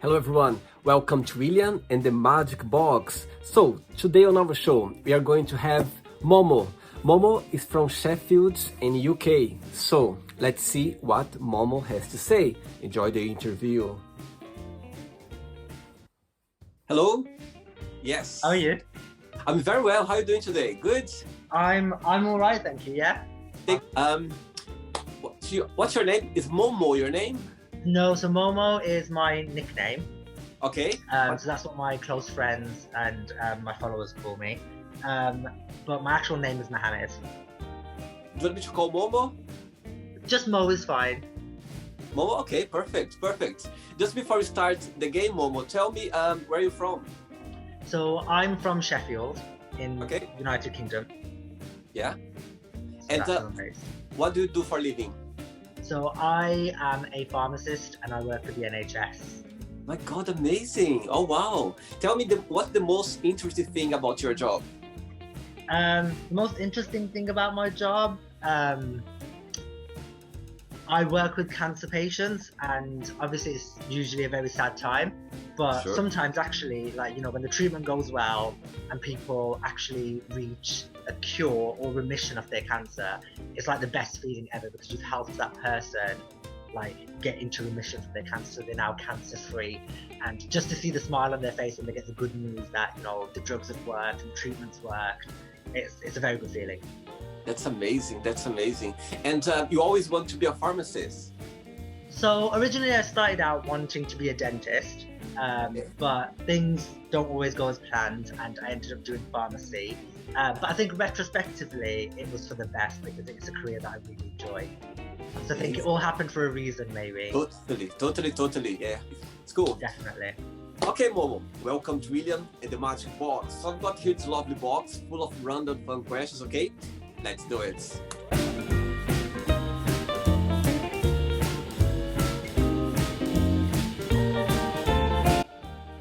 Hello everyone, welcome to William and the Magic Box. So, today on our show, we are going to have MoMo. MoMo is from Sheffield in UK. So, let's see what MoMo has to say. Enjoy the interview. Hello? Yes. How are you? I'm very well. How are you doing today? Good? I'm all right, thank you. Yeah. What's your name? Is MoMo your name? No, so Momo is my nickname. Okay. So that's what my close friends and my followers call me. But my actual name is Mohammed. Do you want me to call MoMo? Just Mo is fine. MoMo? Okay, perfect. Just before we start the game, MoMo, tell me where you're from. So I'm from Sheffield in United Kingdom. Yeah. So And that's where I'm based. what do you do for a living? So I am a pharmacist and I work for the NHS. My God, amazing! Oh wow! Tell me what's the most interesting thing about your job? The most interesting thing about my job, I work with cancer patients, and obviously it's usually a very sad time, but sometimes actually, when the treatment goes well and people actually reach a cure or remission of their cancer, it's like the best feeling ever because you've helped that person get into remission from their cancer. They're now cancer free, and just to see the smile on their face when they get the good news that the drugs have worked and treatments worked, it's a very good feeling. That's amazing. And you always want to be a pharmacist? So originally I started out wanting to be a dentist, but things don't always go as planned and I ended up doing pharmacy. But I think retrospectively it was for the best because it's a career that I really enjoy. So I think it all happened for a reason, maybe. Totally. Yeah, it's cool. Definitely. Okay, Momo, welcome to William and the Magic Box. So I've got here this lovely box full of random fun questions, okay? Let's do it.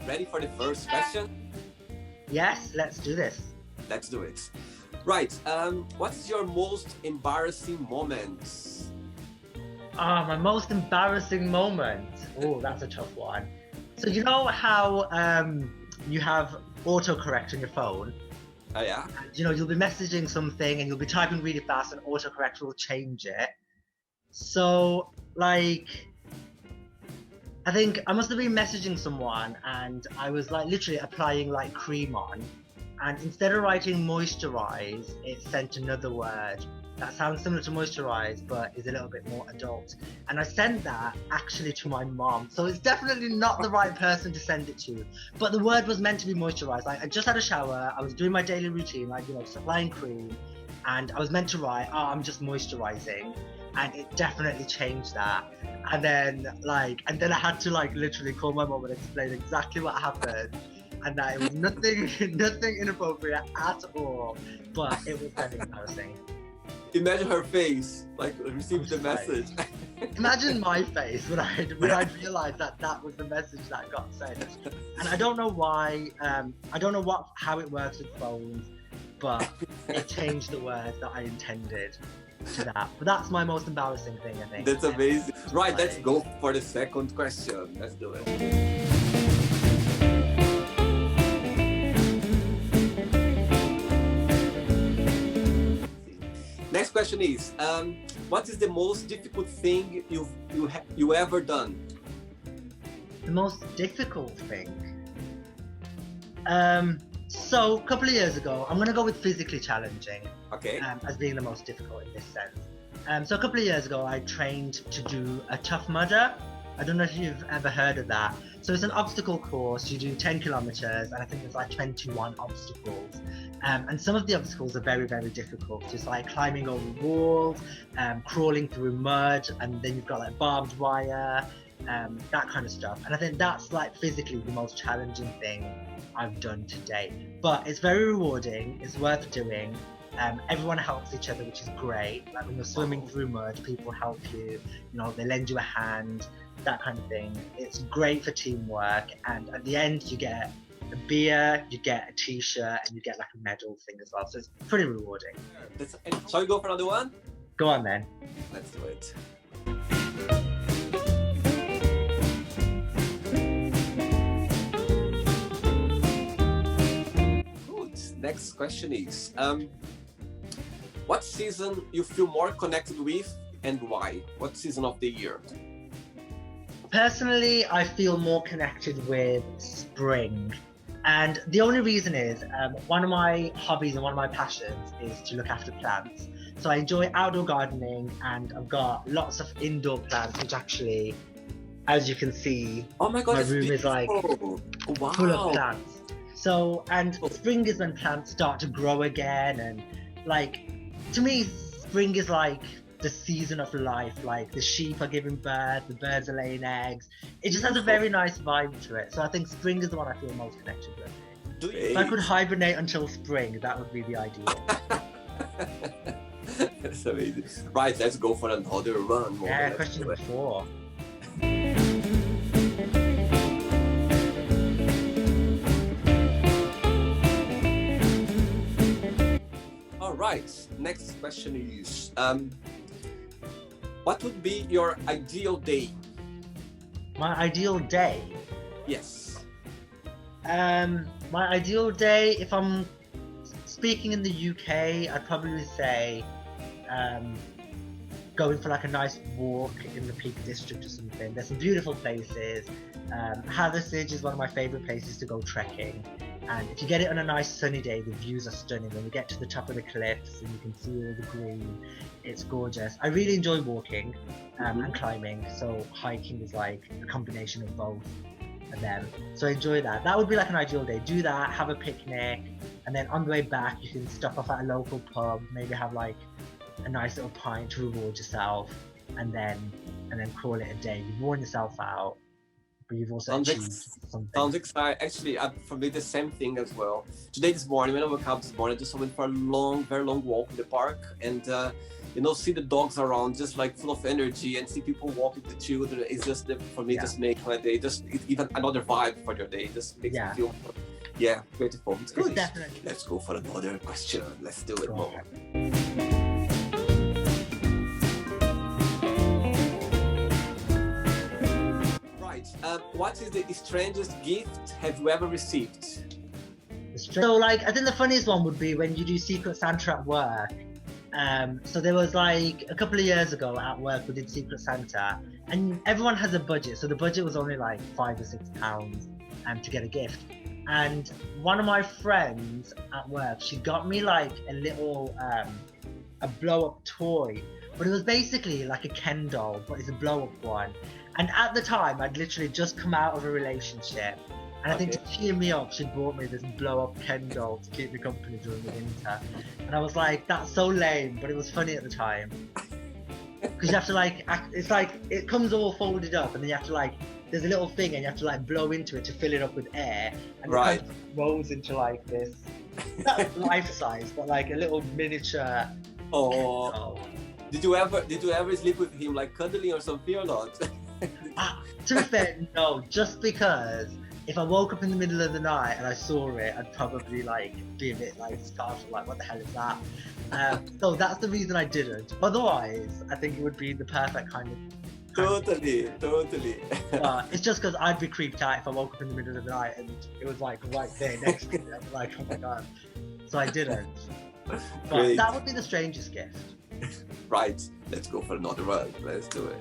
Ready for the first question? Yes, let's do this. Let's do it. Right, what's your most embarrassing moment? My most embarrassing moment. Oh, that's a tough one. So you know how you have autocorrect on your phone? Oh yeah? And, you'll be messaging something and you'll be typing really fast and autocorrect will change it. So, I think I must have been messaging someone and I was literally applying cream on, and instead of writing moisturize, it sent another word that sounds similar to moisturize but is a little bit more adult, and I sent that actually to my mom, so it's definitely not the right person to send it to, but the word was meant to be moisturize. I just had a shower, I was doing my daily routine, just applying cream, and I was meant to write, I'm just moisturizing, and it definitely changed that. And then I had to literally call my mom and explain exactly what happened, and that it was nothing inappropriate at all, but it was very embarrassing. Imagine her face, received the message. Imagine my face when I realised that was the message that got sent. And I don't know why, I don't know how it works with phones, but it changed the words that I intended to that. But that's my most embarrassing thing, I think. That's amazing. Right, let's go for the second question. Let's do it. Next question is, what is the most difficult thing you ever done? The most difficult thing? So a couple of years ago, I'm going to go with physically challenging as being the most difficult in this sense. So a couple of years ago, I trained to do a Tough Mudder. I don't know if you've ever heard of that. So it's an obstacle course. You do 10 kilometers, and I think there's 21 obstacles. And some of the obstacles are very, very difficult. Just climbing over walls, crawling through mud, and then you've got barbed wire, that kind of stuff. And I think that's physically the most challenging thing I've done to date. But it's very rewarding. It's worth doing. Everyone helps each other, which is great. When you're swimming through mud, people help you. They lend you a hand, that kind of thing. It's great for teamwork, and at the end you get a beer, you get a t-shirt, and you get a medal thing as well. So it's pretty rewarding. Shall we go for another one? Go on then. Let's do it. next question is, what season you feel more connected with and why? What season of the year? Personally, I feel more connected with spring. And the only reason is, one of my hobbies and one of my passions is to look after plants. So I enjoy outdoor gardening, and I've got lots of indoor plants, which actually, as you can see, oh my God, my room is like wow. full of plants. So, and spring is when plants start to grow again. And like, to me, spring is like the season of life. Like the sheep are giving birth, the birds are laying eggs. It just has a very nice vibe to it. So I think spring is the one I feel most connected with. If I could hibernate until spring, that would be the ideal. That's amazing. Right, let's go for another run. Yeah, question number 4. All right, next question is, what would be your ideal day? My ideal day? Yes. My ideal day, if I'm speaking in the UK, I'd probably say going for like a nice walk in the Peak District or something. There's some beautiful places. Hathersage is one of my favourite places to go trekking. And if you get it on a nice sunny day, the views are stunning. When you get to the top of the cliffs and you can see all the green, it's gorgeous. I really enjoy walking and climbing, so hiking is like a combination of both of them. So I enjoy that. That would be like an ideal day. Do that, have a picnic, and then on the way back you can stop off at a local pub, maybe have like a nice little pint to reward yourself, and then call it a day. You've worn yourself out, but you've also achieved something. Sounds exciting. Actually, for me, the same thing as well. This morning, when I woke up this morning, I just went for a very long walk in the park, and see the dogs around, just like full of energy, and see people walking with the children. It's just for me, just make my day. Just even another vibe for your day. It just makes me feel, beautiful. It's good. Definitely. Let's go for another question. Let's do it more. What is the strangest gift have you ever received? So like, I think the funniest one would be when you do Secret Santa at work. So there was like a couple of years ago at work, we did Secret Santa, and everyone has a budget. So the budget was only like £5 or £6 to get a gift. And one of my friends at work, she got me like a little a blow-up toy, but it was basically like a Ken doll, but it's a blow-up one. And at the time, I'd literally just come out of a relationship, and I think to cheer me up, she bought me this blow-up Ken doll to keep me company during the winter. And I was like, that's so lame, but it was funny at the time. Because you have to like, it's like, it comes all folded up, and then you have to like, there's a little thing, and you have to like blow into it to fill it up with air, and it kind of rolls into like this, not life size, but like a little miniature. Oh. Did you ever sleep with him, like cuddling or something, or not? To be fair, no, just because if I woke up in the middle of the night and I saw it, I'd probably like be a bit like startled, like what the hell is that? So that's the reason I didn't. Otherwise, I think it would be the perfect kind of Totally. It's just because I'd be creeped out if I woke up in the middle of the night and it was like right there next to me. I'd be like, oh my God. So I didn't. But that would be the strangest gift. Right, let's go for another run. Let's do it.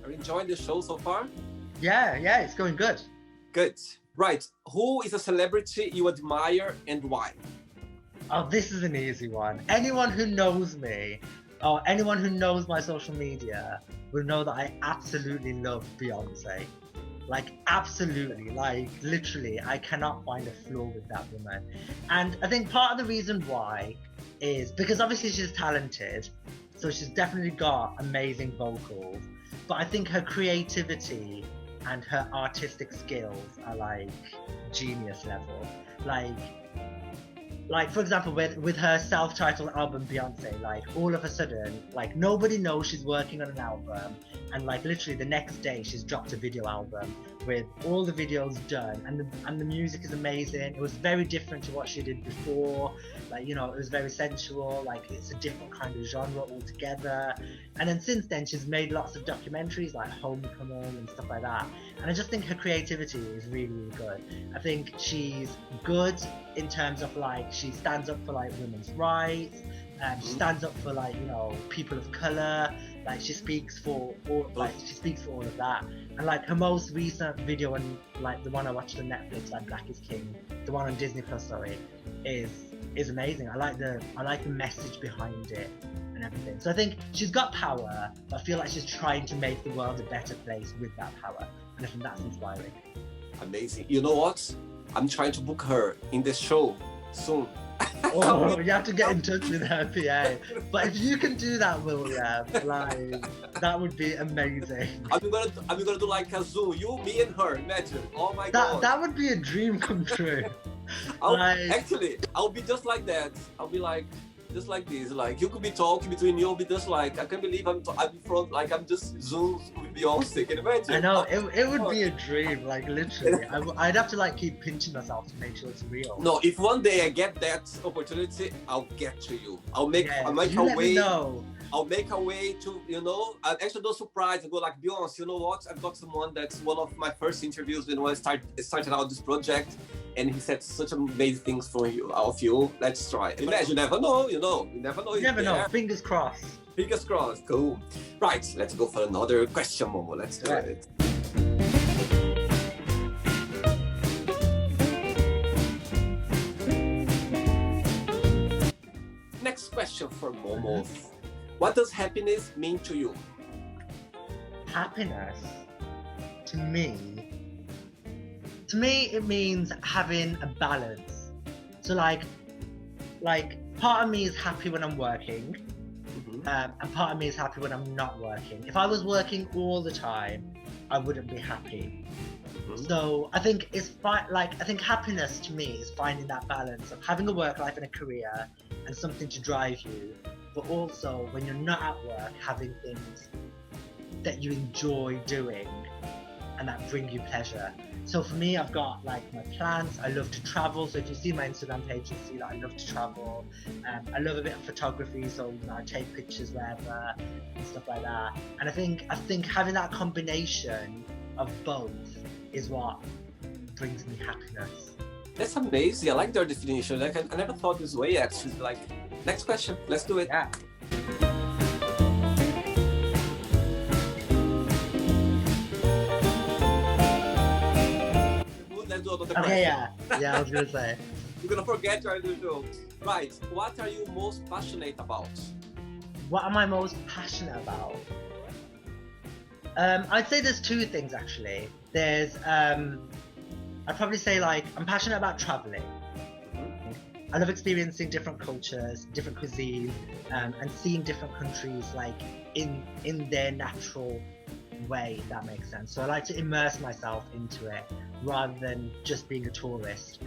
Are you enjoying the show so far? Yeah, it's going good. Good. Right, who is a celebrity you admire and why? Oh, this is an easy one. Anyone who knows me, or anyone who knows my social media, will know that I absolutely love Beyonce. Like, absolutely, like, literally, I cannot find a flaw with that woman. And I think part of the reason why is because obviously she's talented, so she's definitely got amazing vocals, but I think her creativity and her artistic skills are like genius level. Like for example, with her self-titled album Beyonce, like all of a sudden, like nobody knows she's working on an album, and like literally the next day she's dropped a video album with all the videos done, and the music is amazing. It was very different to what she did before. Like, you know, it was very sensual, like it's a different kind of genre altogether. And then since then she's made lots of documentaries like Homecoming and stuff like that. And I just think her creativity is really, really good. I think she's good in terms of like, she stands up for like women's rights, she stands up for like, you know, people of colour. Like she speaks for all of that. And like her most recent video, and like the one I watched on Netflix, like Black is King, the one on Disney Plus, sorry, is amazing. I like the message behind it and everything. So I think she's got power, but I feel like she's trying to make the world a better place with that power, and I think that's inspiring. Amazing. You know what? I'm trying to book her in the show soon. Oh, you have to get in touch with her PA. But if you can do that, William, like that would be amazing. I'm gonna do like a Zoom, you, me, and her. Imagine. Oh my god. That would be a dream come true. Actually, I'll be just like that. I'll be like just like this. Like you could be talking between you, I'll be just like, I can't believe I'm from, like I'm just Zoom with Beyonce. Can you imagine? I know, it would be a dream, like literally. I'd have to like keep pinching myself to make sure it's real. No, if one day I get that opportunity, I'll get to you. I'll make a way. I'll make a way to, you know, I'm actually not surprised. I go like, Beyonce, you know what? I've got someone that's one of my first interviews when I started out this project, and he said such amazing things of you. Let's try. Imagine, you never know, you know. You never know. You never know. Fingers crossed. Fingers crossed. Cool. Right, let's go for another question, Momo. Let's do it. Next question for Momo. What does happiness mean to you? Happiness, to me, it means having a balance. So like part of me is happy when I'm working, and part of me is happy when I'm not working. If I was working all the time, I wouldn't be happy. So I think I think happiness to me is finding that balance of having a work life and a career and something to drive you, but also when you're not at work, having things that you enjoy doing and that bring you pleasure. So for me, I've got like my plans. I love to travel. So if you see my Instagram page, you'll see that I love to travel. I love a bit of photography, so you know, I take pictures wherever and stuff like that. And I think having that combination of both is what brings me happiness. That's amazing. I like their definition. Like I never thought this way actually. Like, next question. Let's do it. Yeah. Let's do another question. Yeah, I was gonna say. You're gonna forget your show. Right. What are you most passionate about? What am I most passionate about? I'd say there's two things actually. There's I'd probably say like I'm passionate about traveling. I love experiencing different cultures, different cuisine, and seeing different countries like in their natural way, if that makes sense. So I like to immerse myself into it rather than just being a tourist.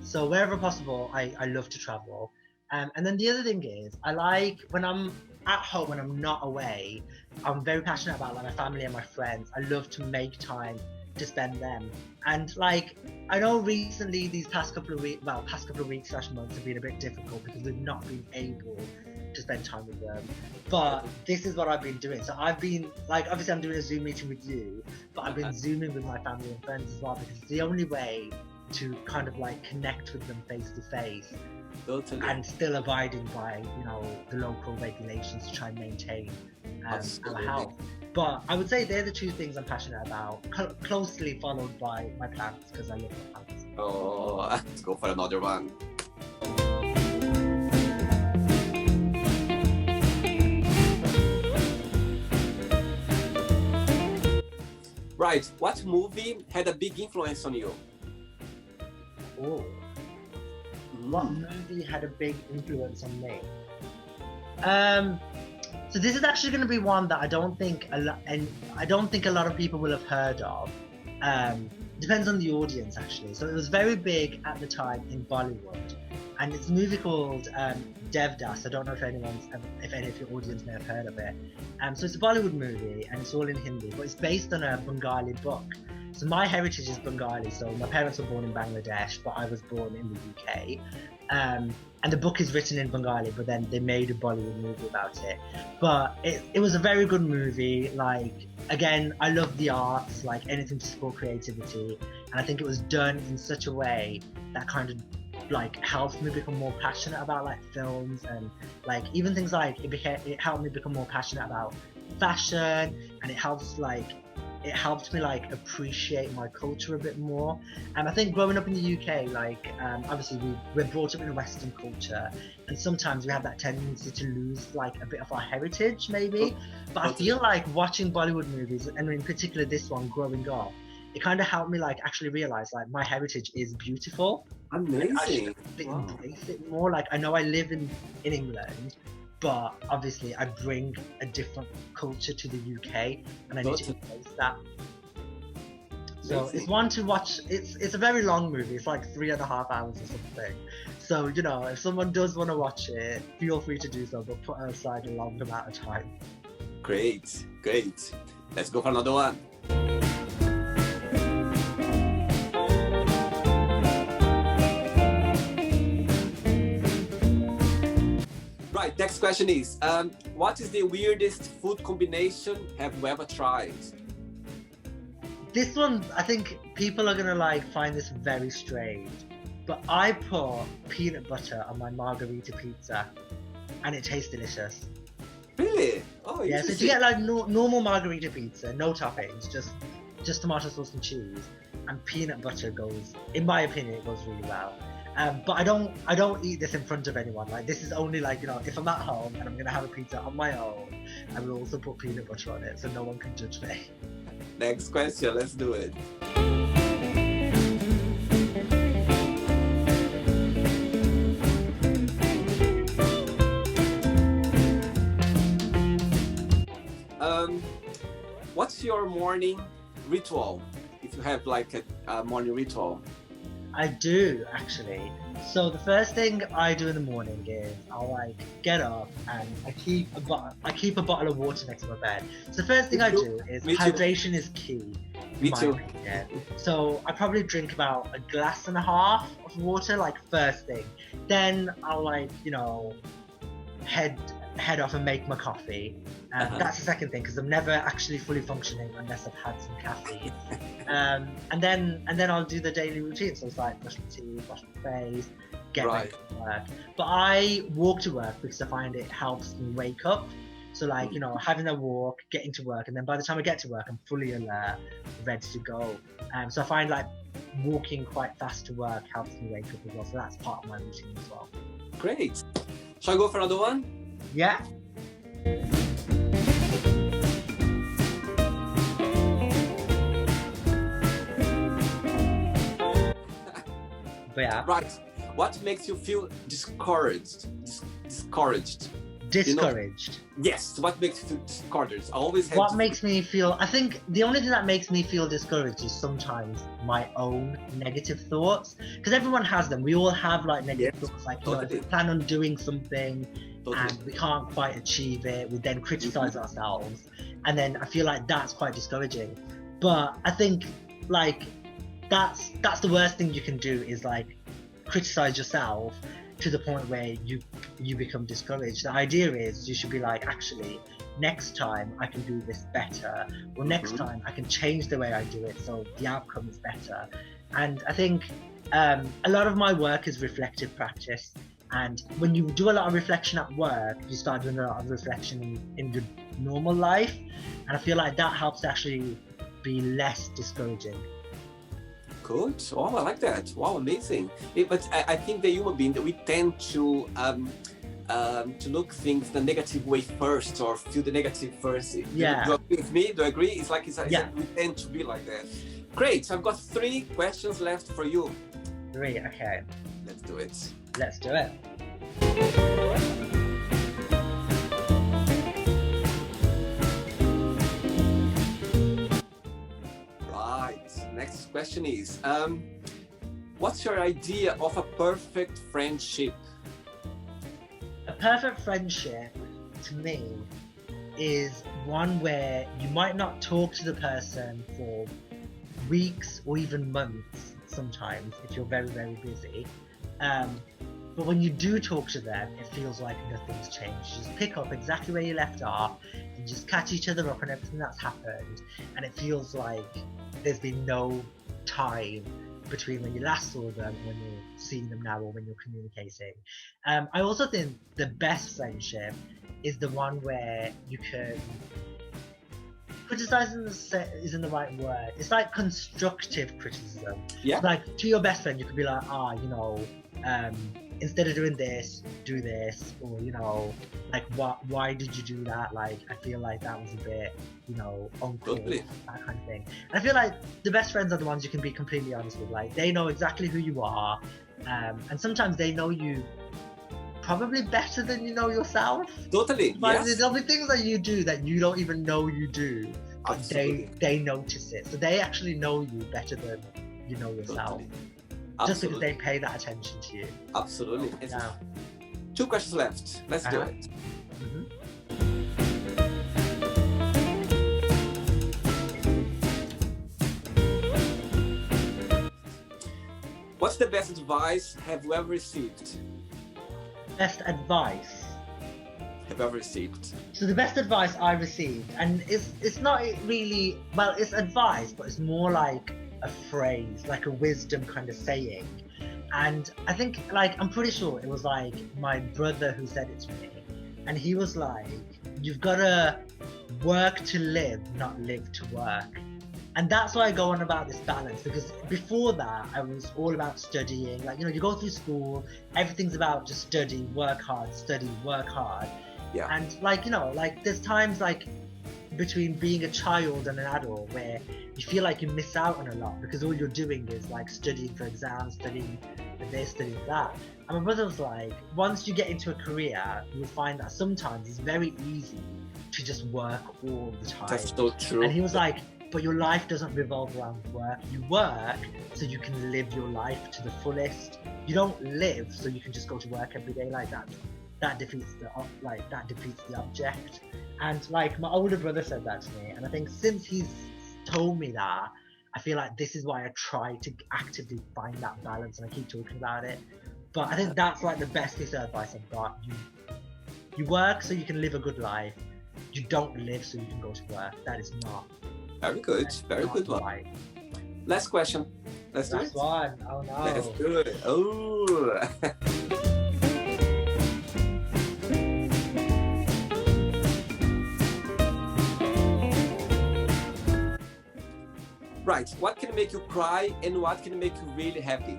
So wherever possible, I love to travel. And then the other thing is, I like when I'm at home, when I'm not away, I'm very passionate about like my family and my friends. I love to make time to spend them. And like, I know recently these past couple of weeks / months have been a bit difficult because we've not been able to spend time with them. But this is what I've been doing. So I've been like, obviously I'm doing a Zoom meeting with you, but I've been Zooming with my family and friends as well, because it's the only way to kind of like connect with them face to face. Totally. And still abiding by, you know, the local regulations to try and maintain our health. But I would say they're the two things I'm passionate about, closely followed by my plants, because I love my plants. Oh, let's go for another one. Right, what movie had a big influence on you? Oh. What movie had a big influence on me? So this is actually going to be one that I don't think a lot of people will have heard of. Depends on the audience actually. So it was very big at the time in Bollywood, and it's a movie called Devdas. I don't know if any of your audience may have heard of it. So it's a Bollywood movie and it's all in Hindi, but it's based on a Bengali book. So my heritage is Bengali. So my parents were born in Bangladesh, but I was born in the UK. And the book is written in Bengali, but then they made a Bollywood movie about it. But it was a very good movie. Like, again, I love the arts, like anything to support creativity. And I think it was done in such a way that kind of like helped me become more passionate about like films, and like even things like it helped me become more passionate about fashion, and it helped me like appreciate my culture a bit more. And I think growing up in the UK, like obviously we're brought up in a Western culture, and sometimes we have that tendency to lose like a bit of our heritage maybe. But I feel like watching Bollywood movies, and in particular this one, growing up, it kind of helped me like actually realize like my heritage is beautiful. Amazing. I should embrace it more. Like, I know I live in England, but obviously I bring a different culture to the UK, and I need to embrace that. So it's one to watch. It's a very long movie. It's like 3.5 hours or something. So, you know, if someone does want to watch it, feel free to do so, but put aside a long amount of time. Great. Let's go for another one. Right, next question is, what is the weirdest food combination have you ever tried? This one, I think people are gonna like find this very strange, but I put peanut butter on my margarita pizza, and it tastes delicious. Really? Oh, yeah. So if you get like normal margarita pizza, no toppings, just tomato sauce and cheese, and peanut butter goes, in my opinion, it goes really well. But I don't eat this in front of anyone. Like, this is only like, you know, if I'm at home and I'm gonna have a pizza on my own, I will also put peanut butter on it, so no one can judge me. Next question, let's do it. What's your morning ritual? If you have like a morning ritual. I do, actually. So the first thing I do in the morning is I'll like get up and I keep a bottle of water next to my bed. So the first thing I do is hydration is key. Me too. So I probably drink about 1.5 glasses of water like first thing. Then I'll like, you know, head off and make my coffee. That's the second thing, because I'm never actually fully functioning unless I've had some caffeine. And then I'll do the daily routine. So it's like brush my teeth, wash my face, get ready to work. But I walk to work because I find it helps me wake up. So like, you know, having a walk, getting to work, and then by the time I get to work, I'm fully alert, ready to go. So I find like walking quite fast to work helps me wake up as well. So that's part of my routine as well. Great. Shall I go for another one? Yeah. Yeah. Right. What makes you feel discouraged? Discouraged. Discouraged. You know? Yes. What makes you feel discouraged? I always have. What makes me feel? I think the only thing that makes me feel discouraged is sometimes my own negative thoughts. Because everyone has them. We all have like negative thoughts. Like, you know, if we plan on doing something and we can't quite achieve it, we then criticize ourselves, and then I feel like that's quite discouraging. But I think like that's the worst thing you can do, is like criticize yourself to the point where you become discouraged. The idea is you should be like, actually, next time I can do this better, or next time I can change the way I do it so the outcome is better. And I think a lot of my work is reflective practice, and when you do a lot of reflection at work, you start doing a lot of reflection in your normal life, and I feel like that helps to actually be less discouraging. Good. Oh, I like that. Wow, amazing. But I think the human being, we tend to look things the negative way first, or feel the negative first. Yeah. Do you agree with me? Do you agree? It's like we tend to be like that. Great. So I've got 3 questions left for you. 3. Okay. Let's do it. Let's do it. Next question is, what's your idea of a perfect friendship? A perfect friendship, to me, is one where you might not talk to the person for weeks or even months sometimes if you're very, very busy. But when you do talk to them, it feels like nothing's changed. You just pick up exactly where you left off and just catch each other up on everything that's happened. And it feels like there's been no time between when you last saw them and when you're seeing them now or when you're communicating. I also think the best friendship is the one where you can... Criticizing isn't the right word. It's like constructive criticism. Yeah. Like to your best friend, you could be like, instead of doing this, do this, or like why did you do that? Like I feel like that was a bit, uncool, Totally. that kind of thing. And I feel like the best friends are the ones you can be completely honest with. Like they know exactly who you are, and sometimes they know you probably better than you know yourself. Totally. But yes. there'll be things that you do that you don't even know you do, but Absolutely. they notice it. So they actually know you better than you know yourself. Totally. Just because Absolutely. they pay that attention to you. Absolutely. Yeah. 2 questions left. Let's do it. What's the best advice have you ever received? Best advice. Have you ever received? So the best advice I received, and it's not really, well, it's advice, but it's more like a phrase, like a wisdom kind of saying. And I think, like, I'm pretty sure it was like my brother who said it to me. And he was like, you've got to work to live, not live to work. And that's why I go on about this balance, because before that, I was all about studying. Like, you go through school, everything's about just study, work hard, study, work hard. Yeah. And like, like there's times like between being a child and an adult where you feel like you miss out on a lot because all you're doing is like studying for exams, studying for this, studying for that. And my brother was like, once you get into a career, you'll find that sometimes it's very easy to just work all the time. That's so true. And he was like, but your life doesn't revolve around work. You work so you can live your life to the fullest. You don't live so you can just go to work every day like that. That defeats the object. And like my older brother said that to me, and I think since he's told me that, I feel like this is why I try to actively find that balance, and I keep talking about it. But I think that's like the best piece of advice I've got. You work so you can live a good life. You don't live so you can go to work. That is not. Very good. Very good one. Right. Last question. Let's do it. Last one. Oh no. Let's do it. Oh. Right. What can make you cry and what can make you really happy?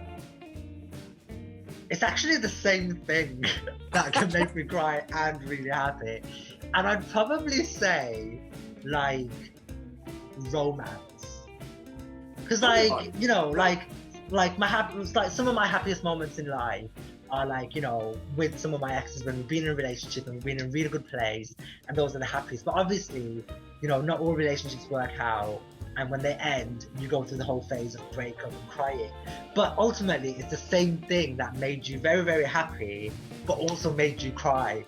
It's actually the same thing that can make me cry and really happy. And I'd probably say like romance. Because like, like some of my happiest moments in life are like, with some of my exes when we've been in a relationship and we've been in a really good place, and those are the happiest. But obviously, not all relationships work out. And when they end, you go through the whole phase of breakup and crying. But ultimately, it's the same thing that made you very, very happy, but also made you cry.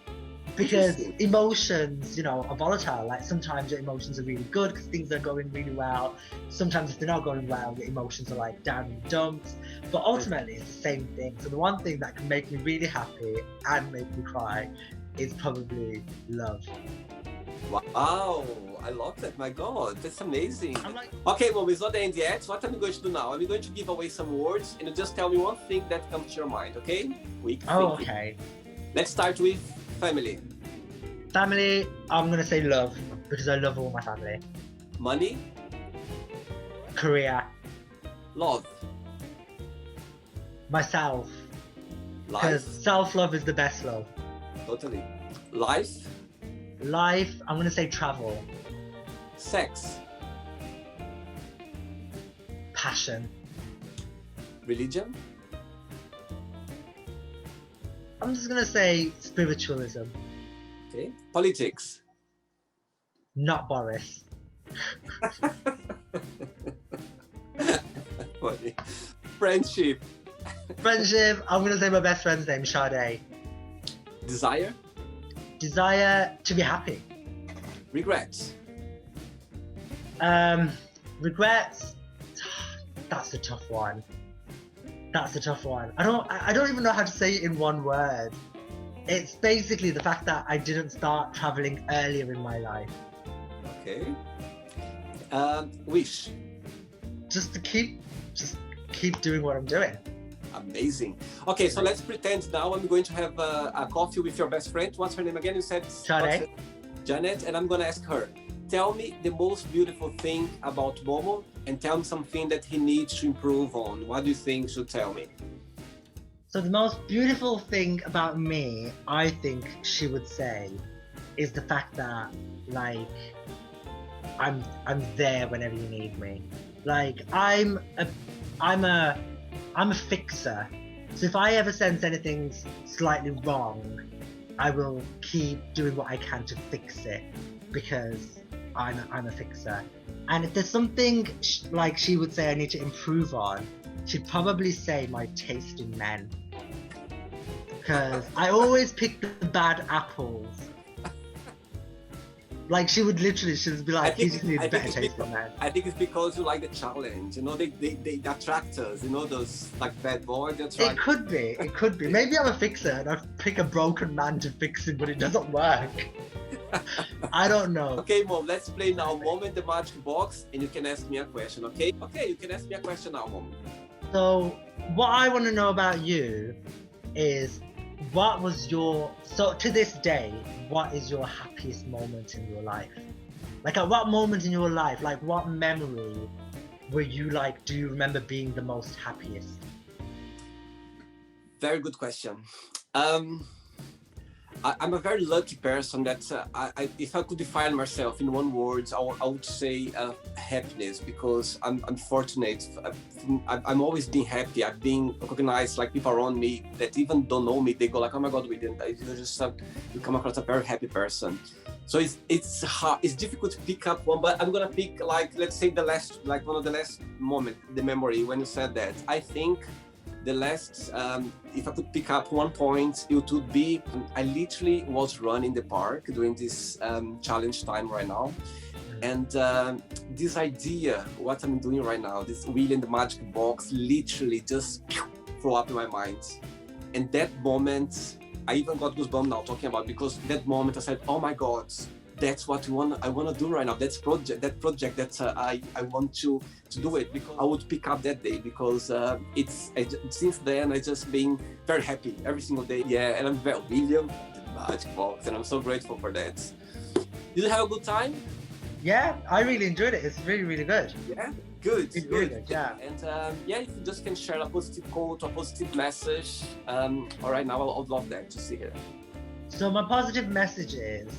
Because emotions, are volatile. Like sometimes your emotions are really good because things are going really well. Sometimes if they're not going well, your emotions are like down in the dumps. But ultimately, it's the same thing. So the one thing that can make me really happy and make me cry is probably love. Wow, I love that. My God, that's amazing. Okay, Mom, it's not the end yet. So what I'm going to do now? I'm going to give away some words and you just tell me one thing that comes to your mind, okay? Quick thinking. Okay. Let's start with family. Family, I'm going to say love because I love all my family. Money. Career. Love. Myself. Life. Because self-love is the best love. Totally. Life. Life, I'm going to say travel. Sex. Passion. Religion. I'm just going to say spiritualism. Okay. Politics. Not Boris. Funny. Friendship. Friendship, I'm going to say my best friend's name, Sade. Desire. Desire to be happy. Regrets. Regrets, it's that's a tough one. That's a tough one. I don't even know how to say it in one word. It's basically the fact that I didn't start traveling earlier in my life. Okay. Wish. Just keep doing what I'm doing. Amazing. Okay, so let's pretend now I'm going to have a coffee with your best friend. What's her name again? You said Janet. Janet, and I'm gonna ask her. Tell me the most beautiful thing about MoMo, and tell me something that he needs to improve on. What do you think should tell me? So the most beautiful thing about me, I think she would say, is the fact that, like, I'm there whenever you need me. Like, I'm a fixer. So if I ever sense anything's slightly wrong, I will keep doing what I can to fix it, because I'm a fixer. And if there's something like she would say I need to improve on, she'd probably say my taste in men. Because I always pick the bad apples. Like, she would be like, he just needs better taste in men. I think it's because you like the challenge, you know, they attract us, you know, those like bad boys. It could be. Maybe I'm a fixer and I pick a broken man to fix him, but it doesn't work. I don't know. Okay, Mom, let's play now MoMo in the Magic Box, and you can ask me a question, okay? Okay, you can ask me a question now, Mom. So, what I want to know about you is, so to this day, what is your happiest moment in your life? Like, at what moment in your life, like what memory were you like, do you remember being the most happiest? Very good question. I'm a very lucky person that if I could define myself in one word, I would say happiness, because I'm fortunate. I'm always been happy. I've been recognized, like people around me that even don't know me, they go like, oh my God, William, you come across a very happy person. So it's hard, it's difficult to pick up one, but I'm gonna pick, like, let's say one of the last moment, the memory when you said that. I think the last, if I could pick up one point, it would be, I literally was running the park during this challenge time right now. And this idea, what I'm doing right now, this wheel in the magic box, literally just flew up in my mind. And that moment, I even got goosebumps now talking about, because that moment I said, oh my God, that's what I want to do right now. That project that I want to do it, because I would pick up that day, because since then I just been very happy every single day. Yeah, and I'm very William, the magic box, and I'm so grateful for that. Did you have a good time? Yeah, I really enjoyed it. It's really, really good. Yeah, good. It's really good, yeah. And yeah, if you just can share a positive quote or positive message, all right, now I would love that to see here. So my positive message is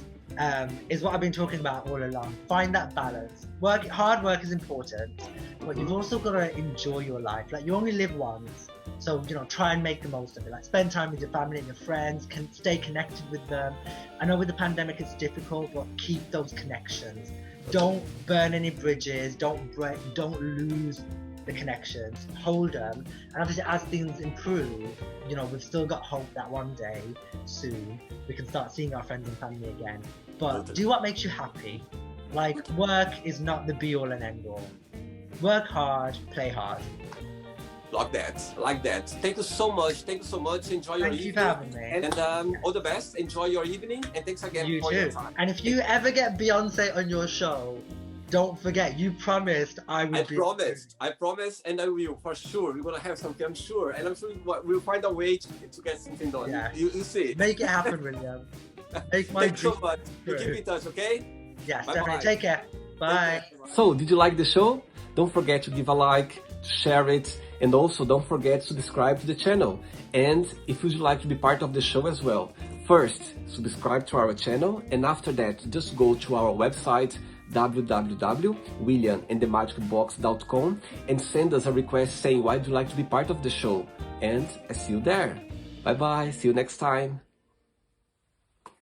what I've been talking about all along. Find that balance. Hard work is important, but you've also got to enjoy your life. Like, you only live once, so, you know, try and make the most of it. Like, spend time with your family and your friends, stay connected with them. I know with the pandemic it's difficult, but keep those connections. Don't burn any bridges. Don't lose the connections. Hold them. And obviously, as things improve, you know, we've still got hope that one day soon we can start seeing our friends and family again. But do what makes you happy. Like, work is not the be all and end all. Work hard, play hard. Like that. Thank you so much. Enjoy your evening. Thank you for having me. And all the best. Enjoy your evening, and thanks again for your time. And if you ever get Beyonce on your show, don't forget, you promised I would be. I promised, and I will, for sure. We're gonna have something, I'm sure, and I'm sure we'll find a way to get something done. Yeah. You see. Make it happen, William. Thanks so much. You keep in touch, okay? Yes, definitely. Take care. Bye. So, did you like the show? Don't forget to give a like, share it, and also don't forget to subscribe to the channel. And if you'd like to be part of the show as well, first subscribe to our channel, and after that just go to our website www.williamandthemagicbox.com and send us a request saying why you'd like to be part of the show, and I see you there. Bye bye, see you next time.